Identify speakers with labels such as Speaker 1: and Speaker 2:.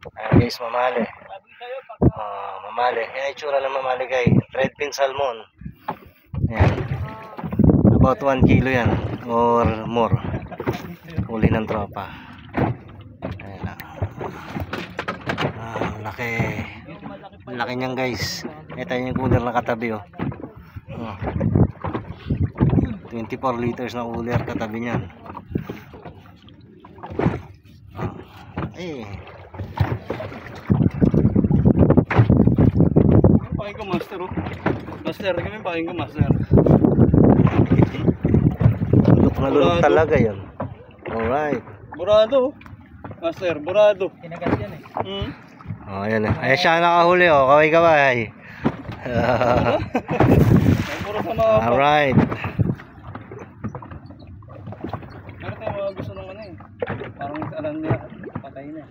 Speaker 1: Ayan guys, mamali. Mamali. Yan ang itsura ng mamali guys. Red pin salmon. Ayan. About 1 kilo yan. Or more. Huli ng tropa. Ayan lang. Laki. Laki niyan guys. Ito yung cooler na katabi oh. 24 liters na cooler katabi niyan.
Speaker 2: Paking ko master oh. Master, kami paking ko master.
Speaker 1: Lulok na lulok talaga yan. Alright.
Speaker 2: Burado. Master, burado.
Speaker 3: Kinagat yan eh.
Speaker 1: Ayan eh. Ayan siya nakahuli oh. Kaway-kaway.
Speaker 2: Puro sa mga
Speaker 1: Alright.
Speaker 2: Pero tayo gusto ng ano eh. Parang alam niya, patay na.